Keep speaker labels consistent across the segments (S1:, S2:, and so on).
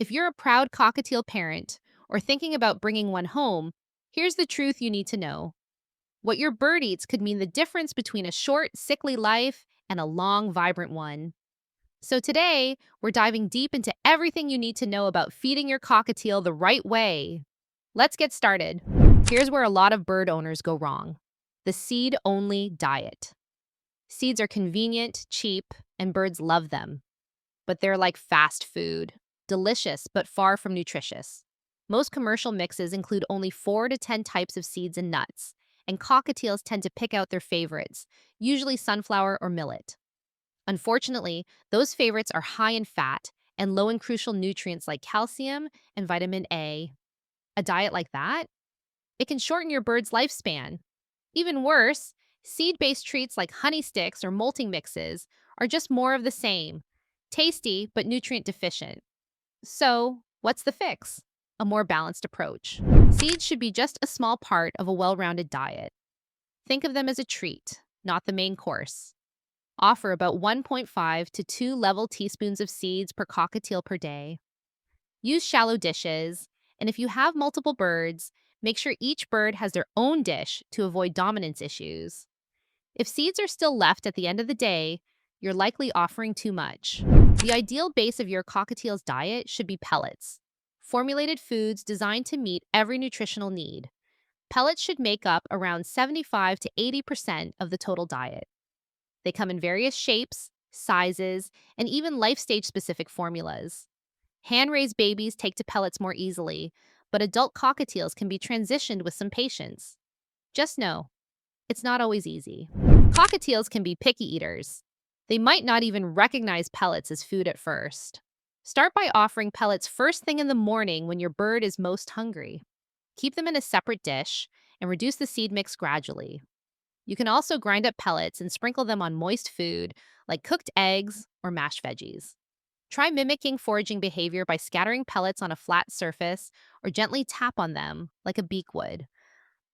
S1: If you're a proud cockatiel parent or thinking about bringing one home, here's the truth you need to know. What your bird eats could mean the difference between a short, sickly life and a long, vibrant one. So today, we're diving deep into everything you need to know about feeding your cockatiel the right way. Let's get started. Here's where a lot of bird owners go wrong: the seed only diet. Seeds are convenient, cheap, and birds love them. But they're like fast food: delicious, but far from nutritious. Most commercial mixes include only 4 to 10 types of seeds and nuts, and cockatiels tend to pick out their favorites, usually sunflower or millet. Unfortunately, those favorites are high in fat and low in crucial nutrients like calcium and vitamin A. A diet like that, it can shorten your bird's lifespan. Even worse, seed-based treats like honey sticks or molting mixes are just more of the same: tasty but nutrient deficient. So, what's the fix? A more balanced approach. Seeds should be just a small part of a well-rounded diet. Think of them as a treat, not the main course. Offer about 1.5 to 2 level teaspoons of seeds per cockatiel per day. Use shallow dishes, and if you have multiple birds, make sure each bird has their own dish to avoid dominance issues. If seeds are still left at the end of the day, you're likely offering too much. The ideal base of your cockatiel's diet should be pellets, formulated foods designed to meet every nutritional need. Pellets should make up around 75 to 80% of the total diet. They come in various shapes, sizes, and even life stage specific formulas. Hand-raised babies take to pellets more easily, but adult cockatiels can be transitioned with some patience. Just know, it's not always easy. Cockatiels can be picky eaters. They might not even recognize pellets as food at first. Start by offering pellets first thing in the morning when your bird is most hungry. Keep them in a separate dish and reduce the seed mix gradually. You can also grind up pellets and sprinkle them on moist food like cooked eggs or mashed veggies. Try mimicking foraging behavior by scattering pellets on a flat surface or gently tap on them like a beak would.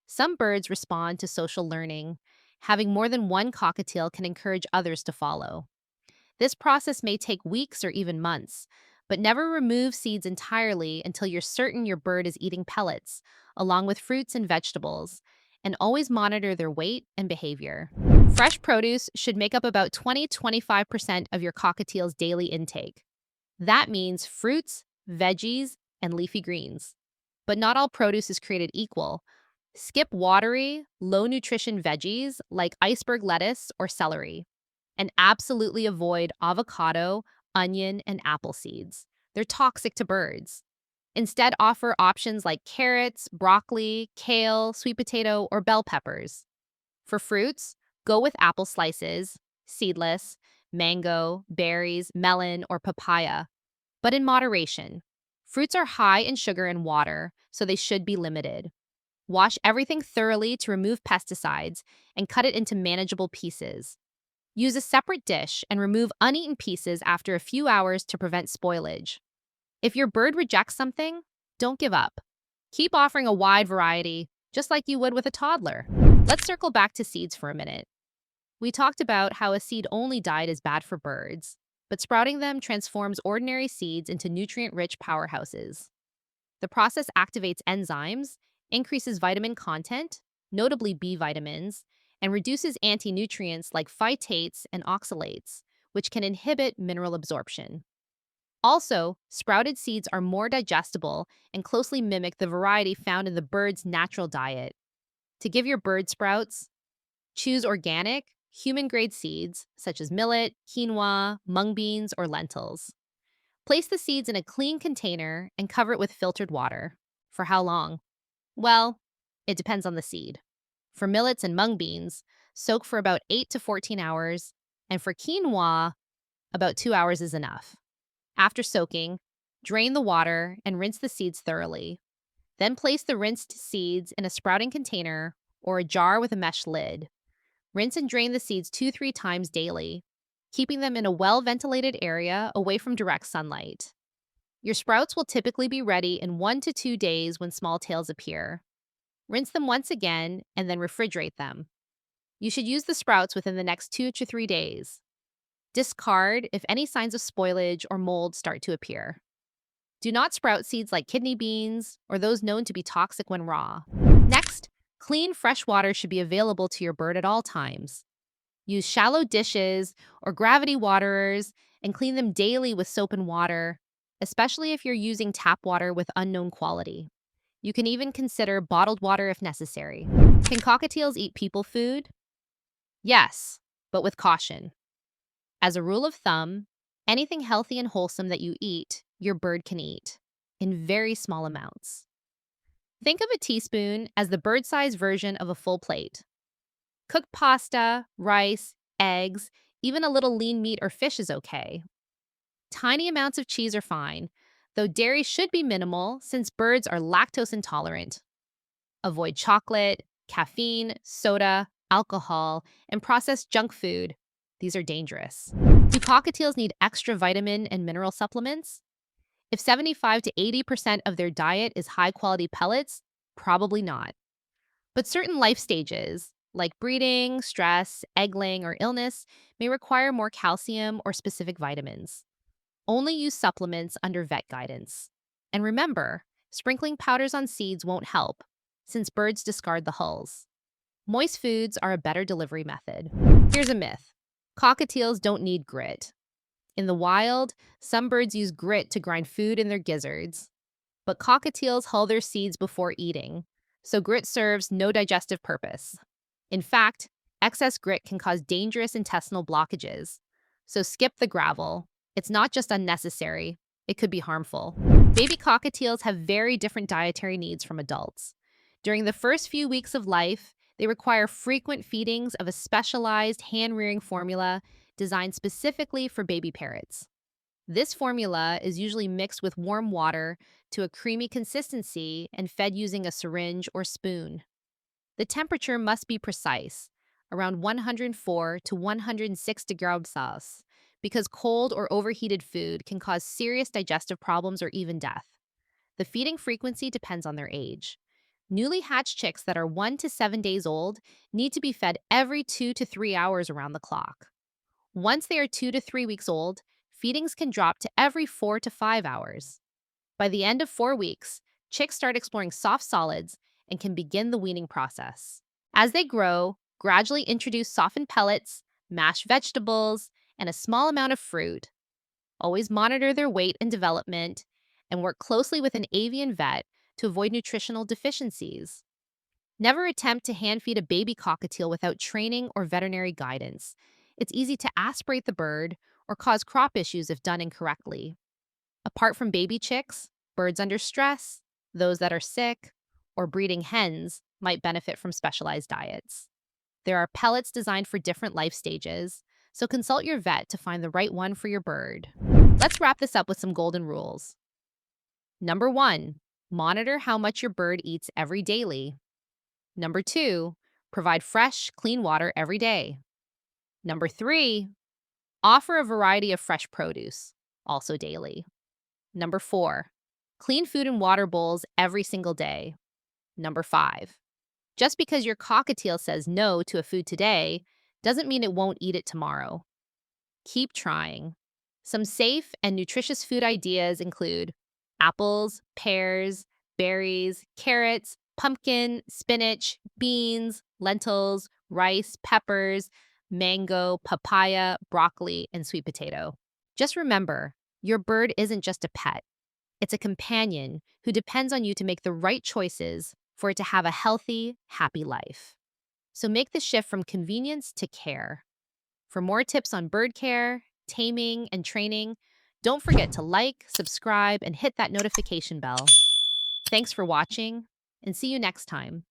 S1: Some birds respond to social learning. Having more than one cockatiel can encourage others to follow. This process may take weeks or even months, but never remove seeds entirely until you're certain your bird is eating pellets, along with fruits and vegetables, and always monitor their weight and behavior. Fresh produce should make up about 20-25% of your cockatiel's daily intake. That means fruits, veggies, and leafy greens. But not all produce is created equal. Skip watery, low-nutrition veggies like iceberg lettuce or celery. And absolutely avoid avocado, onion, and apple seeds. They're toxic to birds. Instead, offer options like carrots, broccoli, kale, sweet potato, or bell peppers. For fruits, go with apple slices, seedless, mango, berries, melon, or papaya, but in moderation. Fruits are high in sugar and water, so they should be limited. Wash everything thoroughly to remove pesticides and cut it into manageable pieces. Use a separate dish and remove uneaten pieces after a few hours to prevent spoilage. If your bird rejects something, don't give up. Keep offering a wide variety, just like you would with a toddler. Let's circle back to seeds for a minute. We talked about how a seed-only diet is bad for birds, but sprouting them transforms ordinary seeds into nutrient-rich powerhouses. The process activates enzymes, increases vitamin content, notably B vitamins, and reduces anti-nutrients like phytates and oxalates, which can inhibit mineral absorption. Also, sprouted seeds are more digestible and closely mimic the variety found in the bird's natural diet. To give your bird sprouts, choose organic, human-grade seeds such as millet, quinoa, mung beans, or lentils. Place the seeds in a clean container and cover it with filtered water. For how long? Well, it depends on the seed. For millets and mung beans, soak for about 8 to 14 hours, and for quinoa, about 2 hours is enough. After soaking, drain the water and rinse the seeds thoroughly. Then place the rinsed seeds in a sprouting container or a jar with a mesh lid. Rinse and drain the seeds 2-3 times daily, keeping them in a well-ventilated area away from direct sunlight. Your sprouts will typically be ready in 1 to 2 days when small tails appear. Rinse them once again and then refrigerate them. You should use the sprouts within the next 2 to 3 days. Discard if any signs of spoilage or mold start to appear. Do not sprout seeds like kidney beans or those known to be toxic when raw. Next, clean fresh water should be available to your bird at all times. Use shallow dishes or gravity waterers and clean them daily with soap and water, especially if you're using tap water with unknown quality. You can even consider bottled water if necessary. Can cockatiels eat people food? Yes, but with caution. As a rule of thumb, anything healthy and wholesome that you eat, your bird can eat, in very small amounts. Think of a teaspoon as the bird-sized version of a full plate. Cooked pasta, rice, eggs, even a little lean meat or fish is okay. Tiny amounts of cheese are fine, though dairy should be minimal since birds are lactose intolerant. Avoid chocolate, caffeine, soda, alcohol, and processed junk food. These are dangerous. Do cockatiels need extra vitamin and mineral supplements? If 75 to 80% of their diet is high-quality pellets, probably not. But certain life stages, like breeding, stress, egg laying, or illness, may require more calcium or specific vitamins. Only use supplements under vet guidance. And remember, sprinkling powders on seeds won't help, since birds discard the hulls. Moist foods are a better delivery method. Here's a myth. Cockatiels don't need grit. In the wild, some birds use grit to grind food in their gizzards. But cockatiels hull their seeds before eating, so grit serves no digestive purpose. In fact, excess grit can cause dangerous intestinal blockages. So skip the gravel. It's not just unnecessary, it could be harmful. Baby cockatiels have very different dietary needs from adults. During the first few weeks of life, they require frequent feedings of a specialized hand-rearing formula designed specifically for baby parrots. This formula is usually mixed with warm water to a creamy consistency and fed using a syringe or spoon. The temperature must be precise, around 104 to 106 degrees Celsius, because cold or overheated food can cause serious digestive problems or even death. The feeding frequency depends on their age. Newly hatched chicks that are 1 to 7 days old need to be fed every 2 to 3 hours around the clock. Once they are 2 to 3 weeks old, feedings can drop to every 4 to 5 hours. By the end of 4 weeks, chicks start exploring soft solids and can begin the weaning process. As they grow, gradually introduce softened pellets, mashed vegetables, and a small amount of fruit. Always monitor their weight and development, and work closely with an avian vet to avoid nutritional deficiencies. Never attempt to hand feed a baby cockatiel without training or veterinary guidance. It's easy to aspirate the bird or cause crop issues if done incorrectly. Apart from baby chicks, birds under stress, those that are sick, or breeding hens might benefit from specialized diets. There are pellets designed for different life stages, so consult your vet to find the right one for your bird. Let's wrap this up with some golden rules. Number 1, monitor how much your bird eats every daily. Number 2, provide fresh, clean water every day. Number 3, offer a variety of fresh produce, also daily. Number 4, clean food and water bowls every single day. Number 5, just because your cockatiel says no to a food today doesn't mean it won't eat it tomorrow. Keep trying. Some safe and nutritious food ideas include apples, pears, berries, carrots, pumpkin, spinach, beans, lentils, rice, peppers, mango, papaya, broccoli, and sweet potato. Just remember, your bird isn't just a pet. It's a companion who depends on you to make the right choices for it to have a healthy, happy life. So make the shift from convenience to care. For more tips on bird care, taming, and training, don't forget to like, subscribe, and hit that notification bell. Thanks for watching, and see you next time.